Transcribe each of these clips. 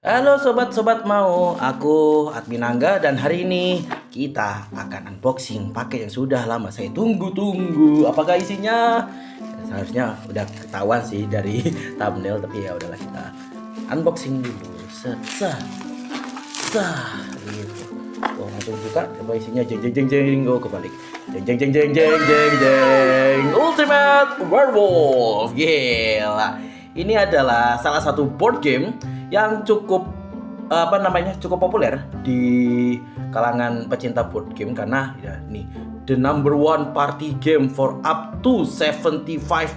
Halo sobat-sobat mau, aku Admin Angga dan hari ini kita akan unboxing paket yang sudah lama saya tunggu-tunggu. Apakah isinya? Seharusnya udah ketahuan sih dari thumbnail, tapi ya udahlah kita unboxing dulu. Gitu. Oh, langsung buka, coba isinya jeng jeng jeng jeng. Oh, kebalik. Jeng jeng jeng jeng jeng jeng jeng. Ultimate Werewolf. Gila. Ini adalah salah satu board game yang cukup cukup populer di kalangan pecinta board game karena ya nih the number one party game for up to 75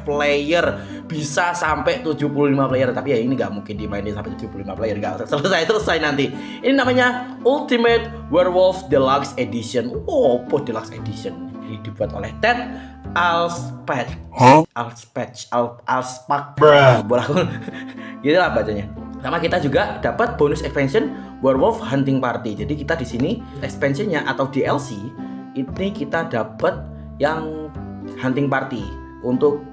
player, bisa sampai 75 player, tapi ya ini nggak mungkin dimainin sampai 75 player, nggak selesai nanti. Ini namanya Ultimate Werewolf Deluxe Edition. Deluxe Edition ini dibuat oleh Ted Alspach. Alspach. Gitu lah bacanya. Sama kita juga dapat bonus expansion Werewolf Hunting Party. Jadi kita di sini expansionnya atau DLC ini kita dapat yang Hunting Party untuk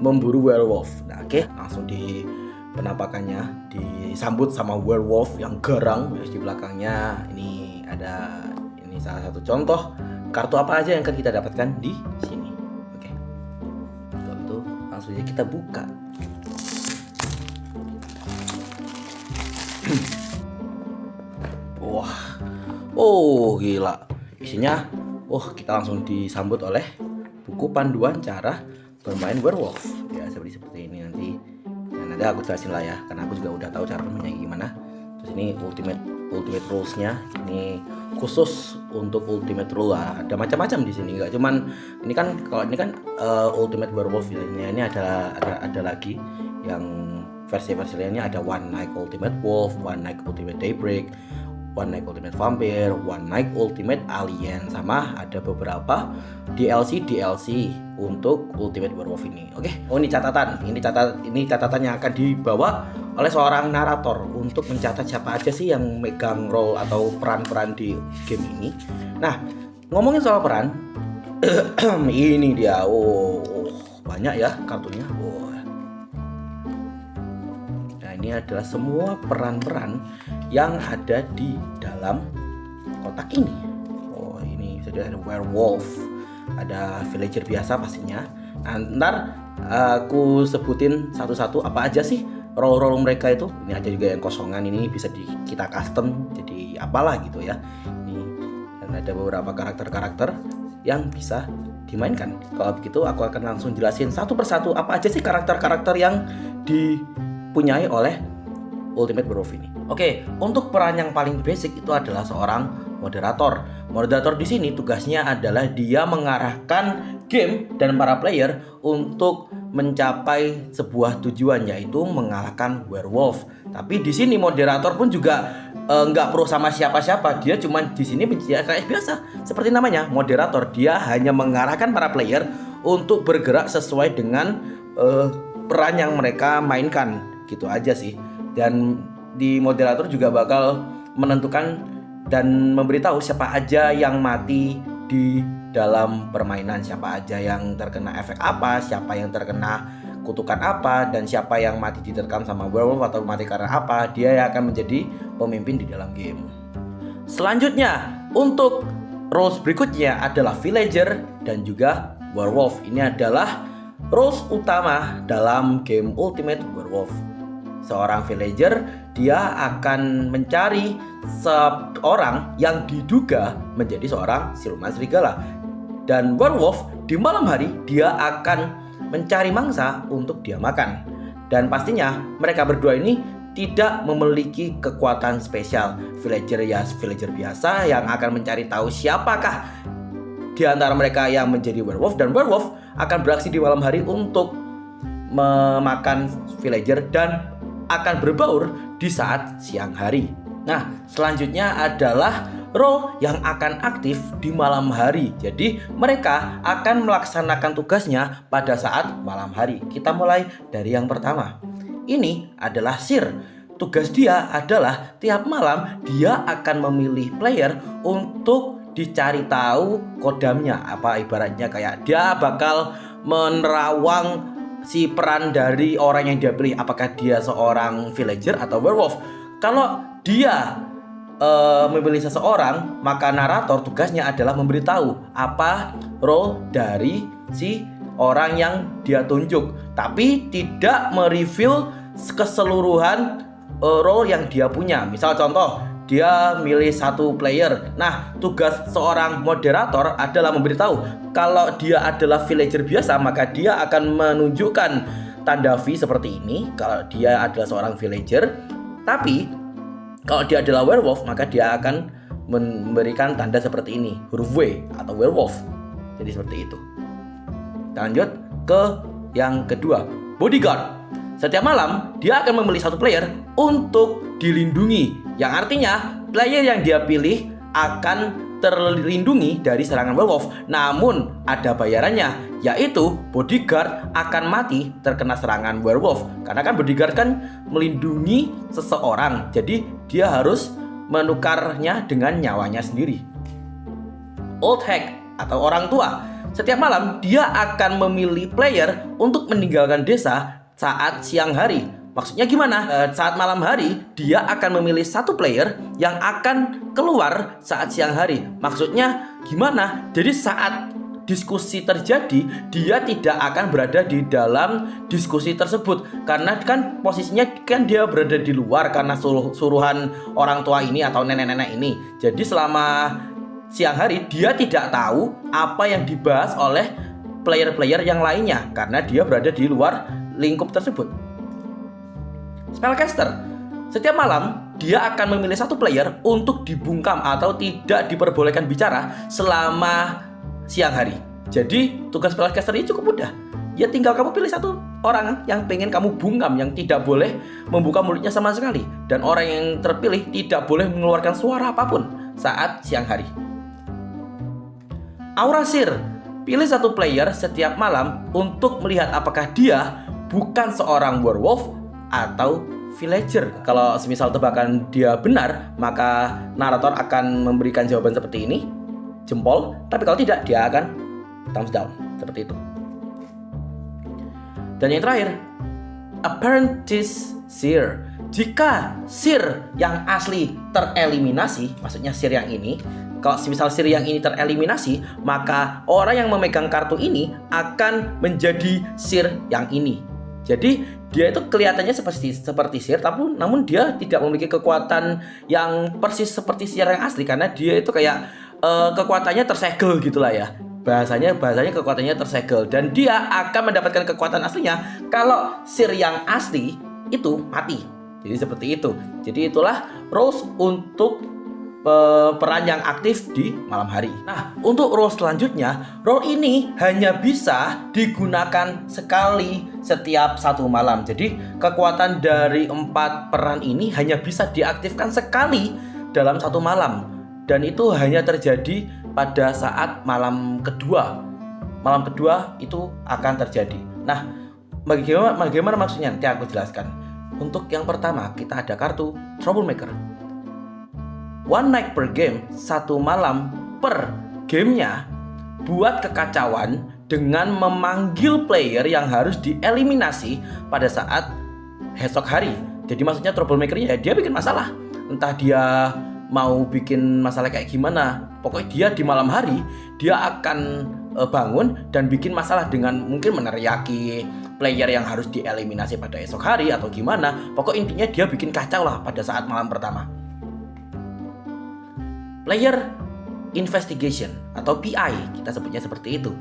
memburu werewolf. Nah, oke, langsung di penampakannya disambut sama werewolf yang garang. Di belakangnya ini ada salah satu contoh kartu apa aja yang akan kita dapatkan di sini. Oke. Kalau itu langsung aja kita buka. Gila. Isinya, kita langsung disambut oleh buku panduan cara bermain werewolf. Ya, seperti ini nanti. Dan nanti aku jelasin lah ya, karena aku juga udah tahu cara bermainnya gimana. Terus ini ultimate rules-nya. Ini khusus untuk ultimate rule lah. Ada macam-macam di sini, enggak cuman ini kan, kalau ini kan ultimate werewolf ya. Ini ada lagi yang versi lainnya, ada One Night Ultimate Wolf, One Night Ultimate Daybreak, One Night Ultimate Vampire, One Night Ultimate Alien, sama ada beberapa DLC untuk Ultimate Werewolf ini. Oke. Ini catatan. Ini catatan yang akan dibawa oleh seorang narator untuk mencatat siapa aja sih yang megang role atau peran-peran di game ini. Nah, ngomongin soal peran, ini dia. Banyak ya kartunya. Ini adalah semua peran-peran yang ada di dalam kotak ini. Ini sudah ada werewolf, ada villager biasa pastinya. Nah, ntar aku sebutin satu-satu apa aja sih role-role mereka itu. Ini ada juga yang kosongan, ini bisa kita custom jadi apalah gitu ya. Ini dan ada beberapa karakter-karakter yang bisa dimainkan. Kalau begitu aku akan langsung jelasin satu persatu apa aja sih karakter-karakter yang dipunyai oleh Ultimate Werewolf ini. Oke, untuk peran yang paling basic itu adalah seorang moderator. Moderator di sini tugasnya adalah dia mengarahkan game dan para player untuk mencapai sebuah tujuan, yaitu mengalahkan werewolf. Tapi di sini moderator pun juga nggak pro sama siapa-siapa. Dia cuma di sini kayak biasa, seperti namanya moderator. Dia hanya mengarahkan para player untuk bergerak sesuai dengan peran yang mereka mainkan. Gitu aja sih. Dan di moderator juga bakal menentukan dan memberitahu siapa aja yang mati di dalam permainan, siapa aja yang terkena efek apa, siapa yang terkena kutukan apa, dan siapa yang mati diterkam sama werewolf atau mati karena apa. Dia yang akan menjadi pemimpin di dalam game. Selanjutnya, untuk roles berikutnya adalah villager dan juga werewolf. Ini adalah roles utama dalam game Ultimate Werewolf. Seorang villager, dia akan mencari seorang yang diduga menjadi seorang siluman serigala. Dan werewolf di malam hari dia akan mencari mangsa untuk dia makan. Dan pastinya mereka berdua ini tidak memiliki kekuatan spesial. Villager ya villager biasa yang akan mencari tahu siapakah di antara mereka yang menjadi werewolf, dan werewolf akan beraksi di malam hari untuk memakan villager dan akan berbaur di saat siang hari. Nah, selanjutnya adalah role yang akan aktif di malam hari. Jadi mereka akan melaksanakan tugasnya pada saat malam hari. Kita mulai dari yang pertama. Ini adalah Seer. Tugas dia adalah tiap malam dia akan memilih player untuk dicari tahu kodamnya. Apa ibaratnya kayak dia bakal menerawang si peran dari orang yang dia pilih, apakah dia seorang villager atau werewolf. Kalau dia memilih seseorang, maka narator tugasnya adalah memberitahu apa role dari si orang yang dia tunjuk, tapi tidak mereveal keseluruhan role yang dia punya. Misal contoh, dia milih satu player. Nah, tugas seorang moderator adalah memberitahu kalau dia adalah villager biasa, maka dia akan menunjukkan tanda V seperti ini kalau dia adalah seorang villager. Tapi kalau dia adalah werewolf, maka dia akan memberikan tanda seperti ini, huruf W atau werewolf. Jadi seperti itu. Kita lanjut ke yang kedua, bodyguard. Setiap malam dia akan memilih satu player untuk dilindungi, yang artinya player yang dia pilih akan terlindungi dari serangan werewolf. Namun ada bayarannya, yaitu bodyguard akan mati terkena serangan werewolf. Karena kan bodyguard kan melindungi seseorang, jadi dia harus menukarnya dengan nyawanya sendiri. Old hag atau orang tua. Setiap malam dia akan memilih player untuk meninggalkan desa saat siang hari. Maksudnya gimana? Saat malam hari dia akan memilih satu player yang akan keluar saat siang hari. Maksudnya gimana? Jadi saat diskusi terjadi, dia tidak akan berada di dalam diskusi tersebut, karena kan posisinya kan dia berada di luar karena suruhan orang tua ini atau nenek-nenek ini. Jadi selama siang hari dia tidak tahu apa yang dibahas oleh player-player yang lainnya karena dia berada di luar lingkup tersebut. Spellcaster. Setiap malam dia akan memilih satu player untuk dibungkam atau tidak diperbolehkan bicara selama siang hari. Jadi tugas spellcaster ini cukup mudah. Ya tinggal kamu pilih satu orang yang pengen kamu bungkam, yang tidak boleh membuka mulutnya sama sekali. Dan orang yang terpilih tidak boleh mengeluarkan suara apapun saat siang hari. Aura Seer. Pilih satu player setiap malam untuk melihat apakah dia bukan seorang werewolf atau villager. Kalau semisal tebakan dia benar, maka narator akan memberikan jawaban seperti ini, jempol. Tapi kalau tidak, dia akan thumbs down, seperti itu. Dan yang terakhir, Apprentice Seer. Jika Seer yang asli tereliminasi, maksudnya Seer yang ini, kalau semisal Seer yang ini tereliminasi, maka orang yang memegang kartu ini akan menjadi Seer yang ini. Jadi dia itu kelihatannya seperti Seer, tapi namun dia tidak memiliki kekuatan yang persis seperti Seer yang asli, karena dia itu kayak kekuatannya tersegel gitulah ya. Bahasanya kekuatannya tersegel, dan dia akan mendapatkan kekuatan aslinya kalau Seer yang asli itu mati. Jadi seperti itu. Jadi itulah rules untuk peran yang aktif di malam hari. Nah, untuk role selanjutnya, role ini hanya bisa digunakan sekali setiap satu malam. Jadi kekuatan dari 4 peran ini hanya bisa diaktifkan sekali dalam satu malam, dan itu hanya terjadi pada saat malam kedua. Malam kedua itu akan terjadi. Nah, bagaimana maksudnya? Nanti aku jelaskan. Untuk yang pertama, kita ada kartu Troublemaker. One night per game, satu malam per gamenya, buat kekacauan dengan memanggil player yang harus dieliminasi pada saat esok hari. Jadi maksudnya troublemaker-nya dia bikin masalah. Entah dia mau bikin masalah kayak gimana, pokoknya dia di malam hari dia akan bangun dan bikin masalah dengan mungkin meneriaki player yang harus dieliminasi pada esok hari atau gimana. Pokok intinya dia bikin kacau lah pada saat malam pertama. Player Investigation atau PI, kita sebutnya seperti itu.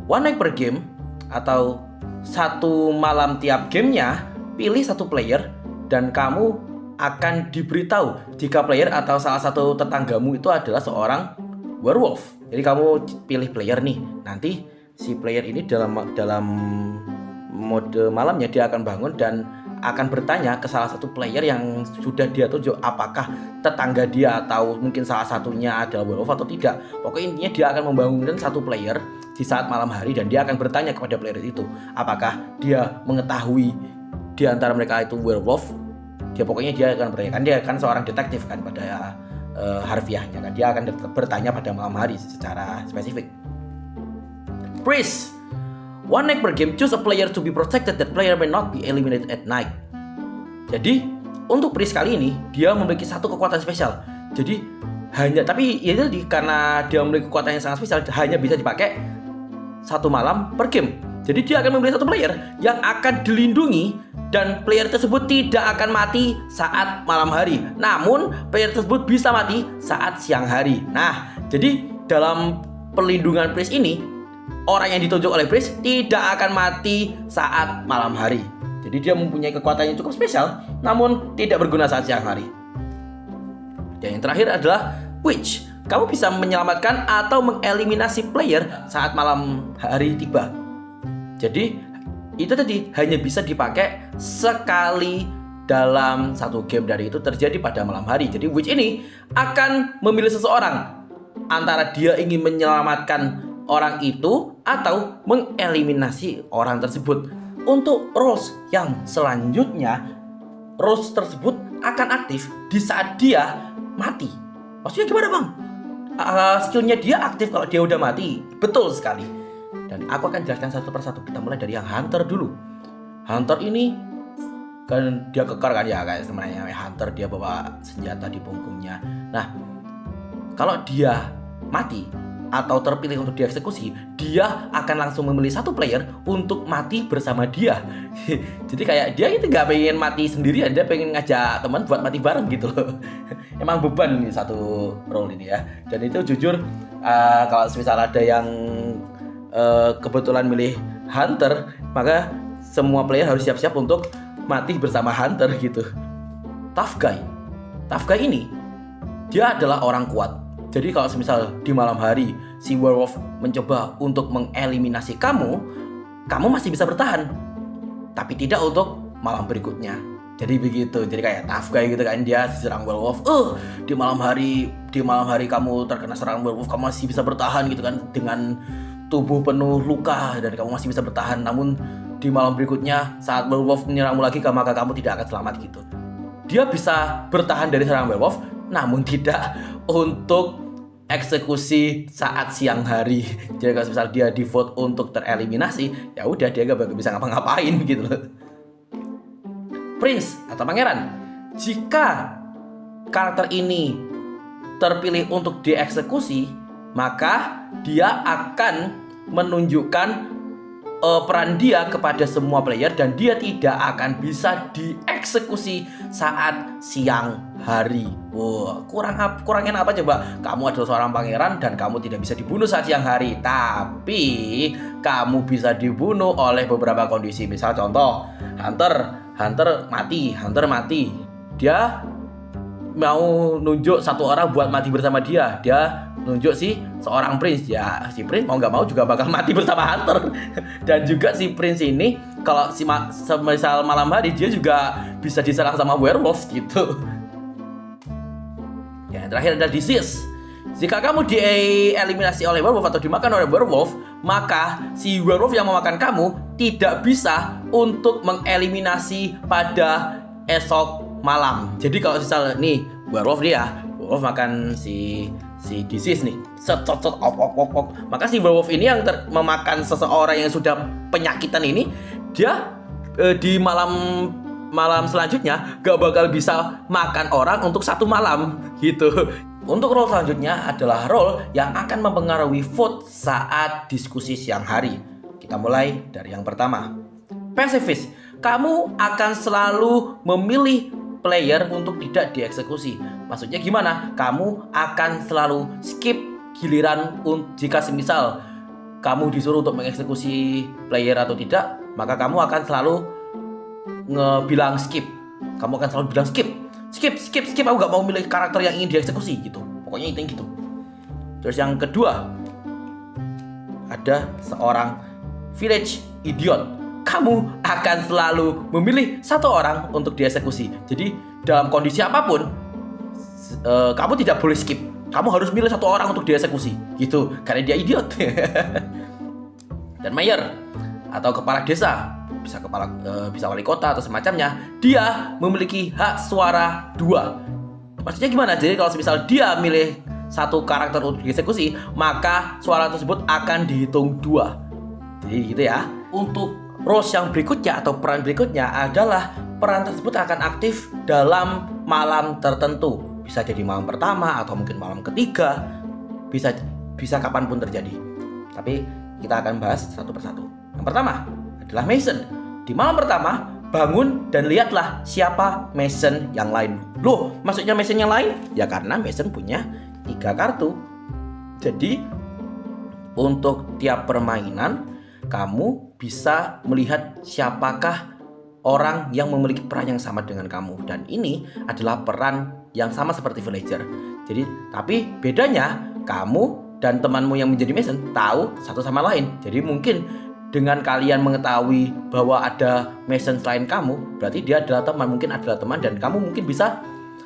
One night per game atau satu malam tiap gamenya, pilih satu player dan kamu akan diberitahu jika player atau salah satu tetanggamu itu adalah seorang werewolf. Jadi kamu pilih player nih, nanti si player ini dalam mode malamnya dia akan bangun dan akan bertanya ke salah satu player yang sudah dia tunjuk apakah tetangga dia atau mungkin salah satunya adalah werewolf atau tidak. Pokoknya intinya dia akan membangunkan satu player di saat malam hari dan dia akan bertanya kepada player itu apakah dia mengetahui di antara mereka itu werewolf. Dia akan bertanya, kan dia kan seorang detektif kan pada harfiahnya kan, dia akan bertanya pada malam hari secara spesifik. Priest. One night per game, choose a player to be protected. That player may not be eliminated at night. Jadi untuk Prince kali ini dia memiliki satu kekuatan spesial. Jadi tapi ya tadi karena dia memiliki kekuatan yang sangat spesial, hanya bisa dipakai satu malam per game. Jadi dia akan memilih satu player yang akan dilindungi dan player tersebut tidak akan mati saat malam hari. Namun player tersebut bisa mati saat siang hari. Nah, jadi dalam perlindungan Prince ini, orang yang ditunjuk oleh Prince tidak akan mati saat malam hari. Jadi dia mempunyai kekuatan yang cukup spesial, namun tidak berguna saat siang hari. Dan yang terakhir adalah Witch. Kamu bisa menyelamatkan atau mengeliminasi player saat malam hari tiba. Jadi itu tadi hanya bisa dipakai sekali dalam satu game, dari itu terjadi pada malam hari. Jadi Witch ini akan memilih seseorang antara dia ingin menyelamatkan orang itu atau mengeliminasi orang tersebut. Untuk roles yang selanjutnya, roles tersebut akan aktif di saat dia mati. Maksudnya gimana bang? Skillnya dia aktif kalau dia udah mati. Betul sekali. Dan aku akan jelaskan satu persatu. Kita mulai dari yang Hunter dulu. Hunter ini kan dia kekar kan ya, kayak sebenarnya Hunter, dia bawa senjata di punggungnya. Nah, kalau dia mati atau terpilih untuk dieksekusi, dia akan langsung memilih satu player untuk mati bersama dia. Jadi kayak dia itu gak pengen mati sendirian, dia pengen ngajak teman buat mati bareng gitu loh. Emang beban nih satu role ini ya. Dan itu jujur kalau misalnya ada yang kebetulan milih Hunter, maka semua player harus siap-siap untuk mati bersama Hunter gitu. Tough guy ini dia adalah orang kuat. Jadi kalau semisal di malam hari si werewolf mencoba untuk mengeliminasi kamu masih bisa bertahan. Tapi tidak untuk malam berikutnya. Jadi begitu. Jadi kayak tough guy gitu kan, dia diserang werewolf. Di malam hari kamu terkena serangan werewolf, kamu masih bisa bertahan gitu kan, dengan tubuh penuh luka dan kamu masih bisa bertahan. Namun di malam berikutnya saat werewolf menyerangmu lagi, maka kamu tidak akan selamat gitu. Dia bisa bertahan dari serangan werewolf, namun tidak untuk eksekusi saat siang hari. Jadi kalau misal dia di vote untuk tereliminasi, ya udah dia gak bisa ngapa-ngapain gitu loh. Prince atau pangeran, jika karakter ini terpilih untuk dieksekusi, maka dia akan menunjukkan peran dia kepada semua player dan dia tidak akan bisa dieksekusi saat siang hari. Kurangnya apa coba? Kamu adalah seorang pangeran dan kamu tidak bisa dibunuh saat siang hari, tapi kamu bisa dibunuh oleh beberapa kondisi. Misal contoh, Hunter mati. Dia mau nunjuk satu orang buat mati bersama dia. Dia nunjuk seorang Prince. Ya si Prince mau gak mau juga bakal mati bersama Hunter. Dan juga si Prince ini kalau misal malam hari, dia juga bisa diserang sama werewolf gitu. Ya, yang terakhir adalah disease. Jika kamu dieliminasi oleh werewolf atau dimakan oleh werewolf, maka si werewolf yang memakan kamu tidak bisa untuk mengeliminasi pada esok malam. Jadi kalau misal nih werewolf makan si disease nih, maka si werewolf ini yang memakan seseorang yang sudah penyakitan ini, dia di malam selanjutnya gak bakal bisa makan orang untuk satu malam gitu. Untuk role selanjutnya adalah role yang akan mempengaruhi vote saat diskusi siang hari. Kita mulai dari yang pertama. Pacifist, kamu akan selalu memilih player untuk tidak dieksekusi. Maksudnya gimana? Kamu akan selalu skip giliran jika semisal kamu disuruh untuk mengeksekusi player atau tidak, maka kamu akan selalu bilang skip. Kamu akan selalu bilang skip. Aku gak mau milih karakter yang ingin dieksekusi gitu. Pokoknya itu gitu. Terus yang kedua, ada seorang village idiot. Kamu akan selalu memilih satu orang untuk dieksekusi. Jadi dalam kondisi apapun, kamu tidak boleh skip. Kamu harus milih satu orang untuk dieksekusi gitu, karena dia idiot. Dan mayor atau kepala desa, bisa wali kota atau semacamnya, dia memiliki hak suara 2. Maksudnya gimana? Jadi kalau misal dia milih satu karakter untuk dieksekusi, maka suara tersebut akan dihitung 2. Jadi gitu ya. Untuk roles yang berikutnya atau peran berikutnya adalah peran tersebut akan aktif dalam malam tertentu. Bisa jadi malam pertama atau mungkin malam ketiga, bisa kapanpun terjadi. Tapi kita akan bahas satu persatu. Yang pertama adalah Mason. Di malam pertama, bangun dan lihatlah siapa Mason yang lain. Loh, maksudnya Mason yang lain? Ya karena Mason punya 3 kartu. Jadi untuk tiap permainan kamu bisa melihat siapakah orang yang memiliki peran yang sama dengan kamu. Dan ini adalah peran yang sama seperti villager. Jadi, tapi bedanya kamu dan temanmu yang menjadi Mason tahu satu sama lain. Jadi mungkin dengan kalian mengetahui bahwa ada Mason selain kamu, berarti dia adalah teman, mungkin adalah teman, dan kamu mungkin bisa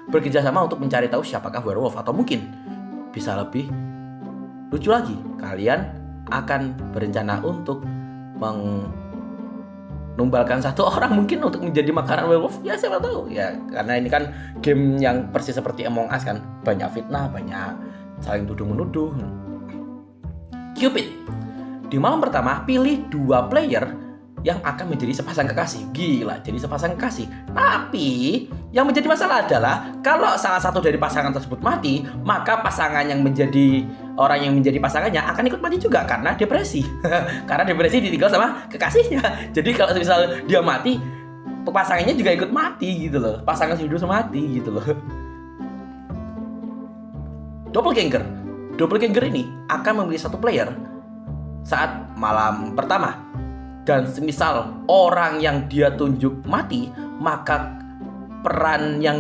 bekerja sama untuk mencari tahu siapakah werewolf. Atau mungkin bisa lebih lucu lagi, kalian akan berencana untuk menumbalkan satu orang mungkin untuk menjadi makanan werewolf. Ya siapa tahu ya, karena ini kan game yang persis seperti Among Us kan, banyak fitnah, banyak saling tuduh-menuduh. Cupid. Di malam pertama, pilih 2 player yang akan menjadi sepasang kekasih. Gila, jadi sepasang kekasih. Tapi yang menjadi masalah adalah kalau salah satu dari pasangan tersebut mati, maka pasangan yang menjadi orang yang menjadi pasangannya akan ikut mati juga karena depresi. Karena depresi ditinggal sama kekasihnya. Jadi kalau misal dia mati, pasangannya juga ikut mati gitu loh. Pasangan hidup mati gitu loh. Doppelganger ini akan memilih satu player saat malam pertama. Dan semisal orang yang dia tunjuk mati, maka peran yang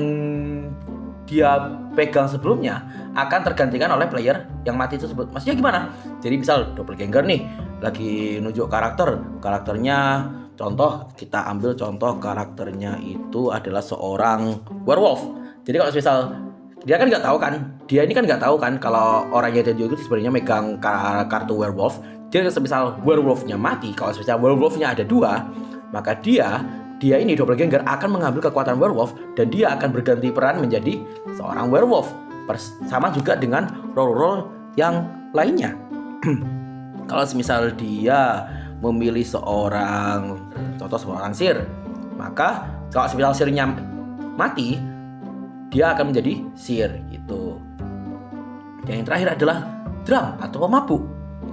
dia pegang sebelumnya akan tergantikan oleh player yang mati tersebut. Maksudnya gimana? Jadi misal doppelganger nih lagi nunjuk karakternya, contoh kita ambil contoh karakternya itu adalah seorang werewolf. Jadi kalau misal dia kan nggak tahu kan, dia ini kan nggak tahu kan kalau orang yang dia tunjuk itu sebenarnya megang kartu werewolf. Jadi semisal werewolfnya mati, kalau semisal werewolfnya ada 2, maka dia ini doppelganger akan mengambil kekuatan werewolf dan dia akan berganti peran menjadi seorang werewolf. Sama juga dengan role-role yang lainnya. Kalau semisal dia memilih seorang seer, maka kalau semisal seernya mati, dia akan menjadi seer gitu. Dan yang terakhir adalah drum atau pemabuk.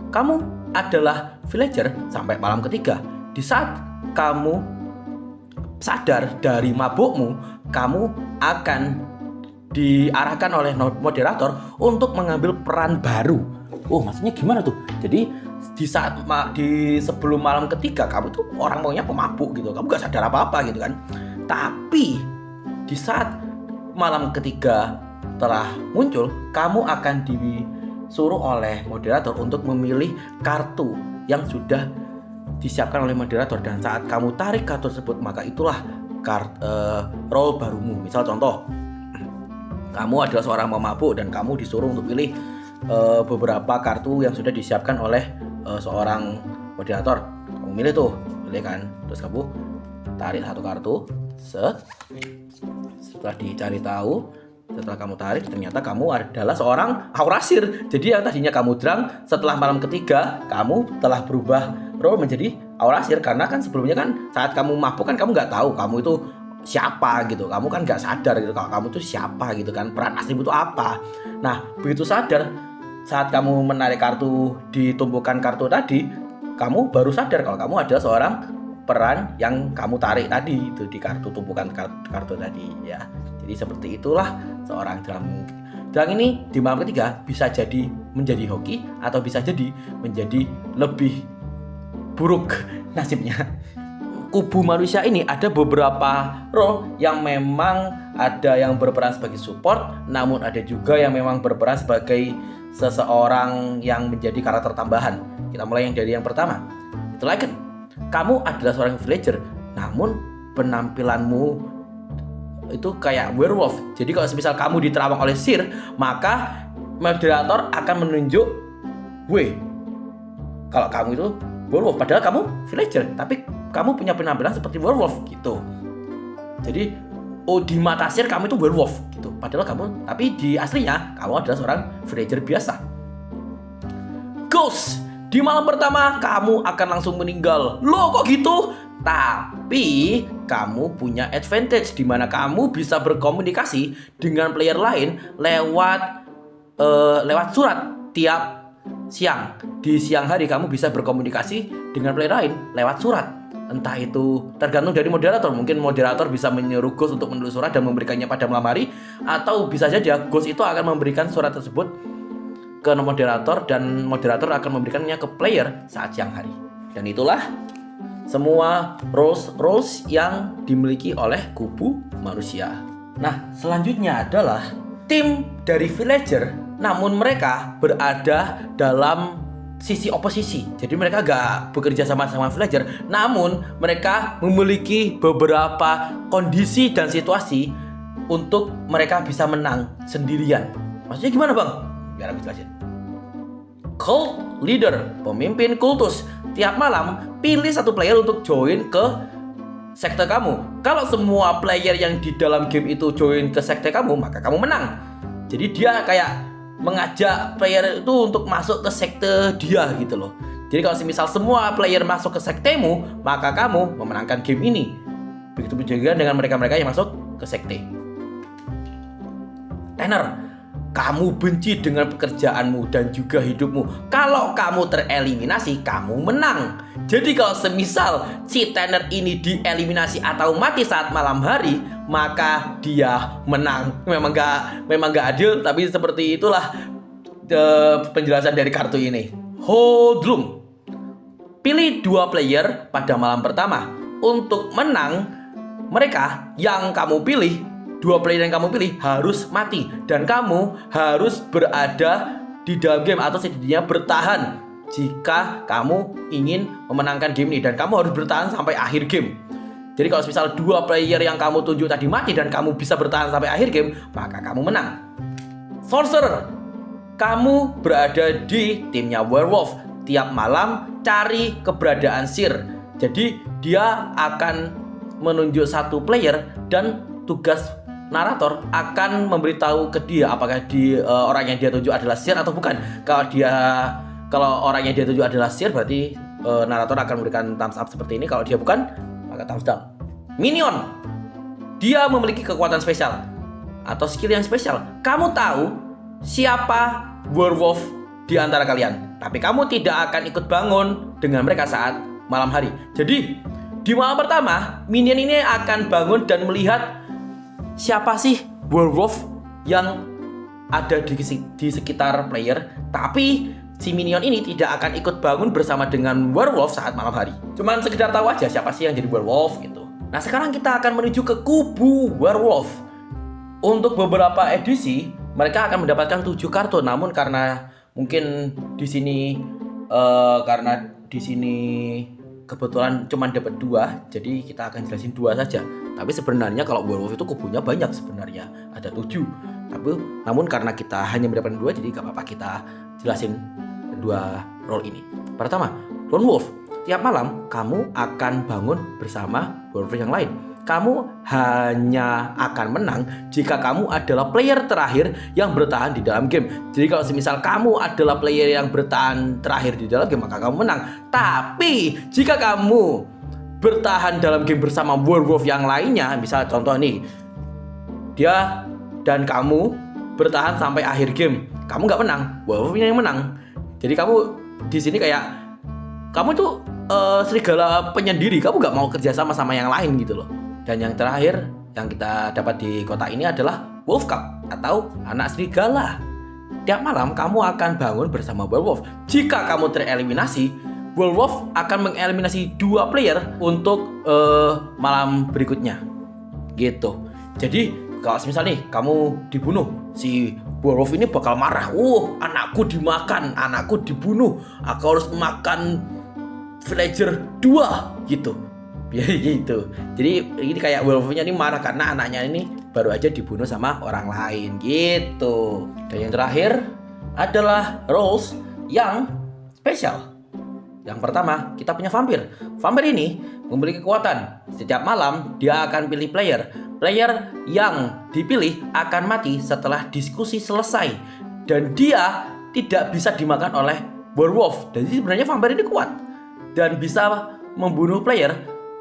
Kamu adalah villager sampai malam ketiga. Di saat kamu sadar dari mabukmu, kamu akan diarahkan oleh moderator untuk mengambil peran baru. Oh, maksudnya gimana tuh? Jadi di sebelum malam ketiga kamu tuh orang maunya pemabuk gitu. Kamu gak sadar apa-apa gitu kan. Tapi di saat malam ketiga telah muncul, kamu akan disuruh oleh moderator untuk memilih kartu yang sudah disiapkan oleh moderator. Dan saat kamu tarik kartu tersebut, maka itulah role barumu. Misal contoh, kamu adalah seorang pemabuk dan kamu disuruh untuk pilih beberapa kartu yang sudah disiapkan oleh seorang moderator. Kamu pilih kan. Terus kamu tarik satu kartu. Setelah dicari tahu, setelah kamu tarik, ternyata kamu adalah seorang aurasir. Jadi yang tadinya kamu drang, setelah malam ketiga kamu telah berubah role menjadi aurasir. Karena kan sebelumnya kan saat kamu mabuk kan kamu nggak tahu kamu itu siapa gitu. Kamu kan nggak sadar gitu kalau kamu itu siapa gitu kan, peran aslimu itu apa. Nah begitu sadar, saat kamu menarik kartu di tumpukan kartu tadi, kamu baru sadar kalau kamu adalah seorang peran yang kamu tarik tadi itu di kartu tumpukan kartu tadi ya. Jadi seperti itulah seorang drang. Drang ini di malam ketiga bisa jadi menjadi hoki atau bisa jadi menjadi lebih buruk nasibnya. Kubu manusia ini ada beberapa role yang memang ada yang berperan sebagai support, namun ada juga yang memang berperan sebagai seseorang yang menjadi karakter tambahan. Kita mulai yang dari yang pertama. Itu Lycan. Kamu adalah seorang villager, namun penampilanmu itu kayak werewolf. Jadi kalau misal kamu diterawang oleh seer, maka moderator akan menunjuk, kalau kamu itu werewolf, padahal kamu villager, tapi kamu punya penampilan seperti werewolf gitu. Jadi di mata seer kamu itu werewolf gitu, padahal kamu, tapi di aslinya kamu adalah seorang villager biasa. Ghost. Di malam pertama kamu akan langsung meninggal. Loh kok gitu? Tapi kamu punya advantage di mana kamu bisa berkomunikasi dengan player lain lewat surat tiap siang. Di siang hari kamu bisa berkomunikasi dengan player lain lewat surat. Entah itu tergantung dari moderator. Mungkin moderator bisa menyuruh Ghost untuk menulis surat dan memberikannya pada malam hari, atau bisa saja Ghost itu akan memberikan surat tersebut ke moderator dan moderator akan memberikannya ke player saat siang hari. Dan itulah semua roles yang dimiliki oleh kubu manusia. Nah, selanjutnya adalah tim dari villager, namun mereka berada dalam sisi oposisi. Jadi mereka gak bekerja sama-sama villager, namun mereka memiliki beberapa kondisi dan situasi untuk mereka bisa menang sendirian. Maksudnya gimana, Bang? Biar aku jelasin. Cult leader, pemimpin kultus. Tiap malam pilih satu player untuk join ke sekte kamu. Kalau semua player yang di dalam game itu join ke sekte kamu, maka kamu menang. Jadi dia kayak mengajak player itu untuk masuk ke sekte dia gitu loh. Jadi kalau misal semua player masuk ke sektemu, maka kamu memenangkan game ini. Begitu juga dengan mereka-mereka yang masuk ke sekte. Tenor, kamu benci dengan pekerjaanmu dan juga hidupmu. Kalau kamu tereliminasi, kamu menang. Jadi kalau semisal si Tanner ini dieliminasi atau mati saat malam hari, maka dia menang. Memang gak adil, tapi seperti itulah penjelasan dari kartu ini. Hoodlum, pilih 2 player pada malam pertama. Untuk menang, mereka yang kamu pilih, 2 player yang kamu pilih harus mati. Dan kamu harus berada di dalam game atau setidaknya bertahan jika kamu ingin memenangkan game ini. Dan kamu harus bertahan sampai akhir game. Jadi kalau misal 2 player yang kamu tunjuk tadi mati dan kamu bisa bertahan sampai akhir game, maka kamu menang. Sorcerer, kamu berada di timnya werewolf. Tiap malam cari keberadaan Seer. Jadi dia akan menunjuk satu player dan tugas narator akan memberitahu ke dia apakah orang yang dia tunjuk adalah Seer atau bukan. Kalau orang yang dia tunjuk adalah Seer, berarti narator akan memberikan thumbs up seperti ini. Kalau dia bukan, maka thumbs down. Minion, dia memiliki kekuatan spesial atau skill yang spesial. Kamu tahu siapa werewolf di antara kalian, tapi kamu tidak akan ikut bangun dengan mereka saat malam hari. Jadi di malam pertama, minion ini akan bangun dan melihat siapa sih werewolf yang ada di sekitar player. Tapi si minion ini tidak akan ikut bangun bersama dengan werewolf saat malam hari. Cuman sekedar tahu aja siapa sih yang jadi werewolf gitu. Nah, sekarang kita akan menuju ke kubu werewolf. Untuk beberapa edisi mereka akan mendapatkan 7 kartu. Namun karena mungkin di sini kebetulan cuma dapat 2, jadi kita akan jelasin 2 saja. Tapi sebenarnya kalau werewolf itu kubunya banyak sebenarnya, ada 7. Namun karena kita hanya mendapatkan 2, jadi gak apa-apa kita jelasin 2 role ini. Pertama, lone wolf. Tiap malam kamu akan bangun bersama werewolf yang lain. Kamu hanya akan menang jika kamu adalah player terakhir yang bertahan di dalam game. Jadi kalau semisal kamu adalah player yang bertahan terakhir di dalam game, maka kamu menang. Tapi jika kamu bertahan dalam game bersama werewolf yang lainnya, misal contoh nih, dia dan kamu bertahan sampai akhir game, kamu nggak menang, werewolfnya yang menang. Jadi kamu di sini kayak kamu tuh serigala penyendiri, kamu nggak mau kerja sama yang lain gitu loh. Dan yang terakhir yang kita dapat di kota ini adalah Wolf Cub atau anak serigala. Tiap malam kamu akan bangun bersama werewolf. Jika kamu tereliminasi, werewolf akan mengeliminasi 2 player untuk malam berikutnya. Gitu. Jadi kalau misalnya nih kamu dibunuh, si werewolf ini bakal marah. Anakku dimakan, anakku dibunuh. Aku harus makan villager 2 gitu. Ya gitu. Jadi ini kayak werewolfnya ini marah karena anaknya ini baru aja dibunuh sama orang lain gitu. Dan yang terakhir adalah roles yang spesial. Yang pertama, kita punya vampir. Vampir ini memiliki kekuatan. Setiap malam dia akan pilih player. Player yang dipilih akan mati setelah diskusi selesai. Dan dia tidak bisa dimakan oleh werewolf. Jadi sebenarnya vampir ini kuat dan bisa membunuh player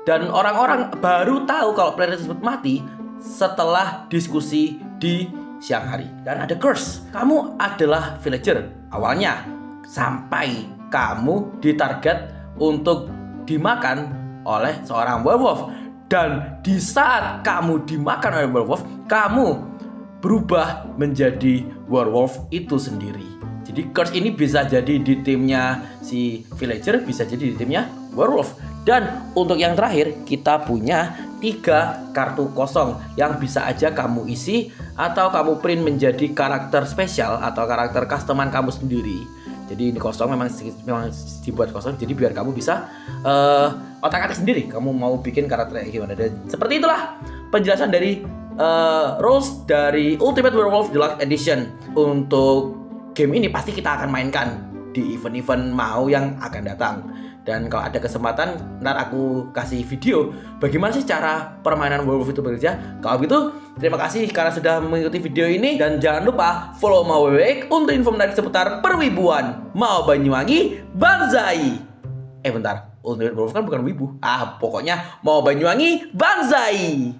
Dan orang-orang baru tahu kalau player tersebut mati setelah diskusi di siang hari. Dan ada curse. Kamu adalah villager awalnya sampai kamu ditarget untuk dimakan oleh seorang werewolf. Dan di saat kamu dimakan oleh werewolf, kamu berubah menjadi werewolf itu sendiri. Jadi curse ini bisa jadi di timnya si villager, bisa jadi di timnya werewolf. Dan untuk yang terakhir, kita punya 3 kartu kosong yang bisa aja kamu isi atau kamu print menjadi karakter spesial atau karakter customan kamu sendiri. Jadi ini kosong, memang dibuat kosong, jadi biar kamu bisa otak-atik sendiri kamu mau bikin karakternya gimana. Dan seperti itulah penjelasan dari rules dari Ultimate Werewolf Deluxe Edition. Untuk game ini pasti kita akan mainkan di event-event mau yang akan datang. Dan kalau ada kesempatan, ntar aku kasih video bagaimana sih cara permainan werewolf itu bekerja. Kalau gitu, terima kasih karena sudah mengikuti video ini. Dan jangan lupa follow Mau Wewek untuk info menarik seputar perwibuan. Mau Banyuwangi, Banzai! Bentar, Ultimate Werewolf kan bukan wibu. Pokoknya Mau Banyuwangi, Banzai!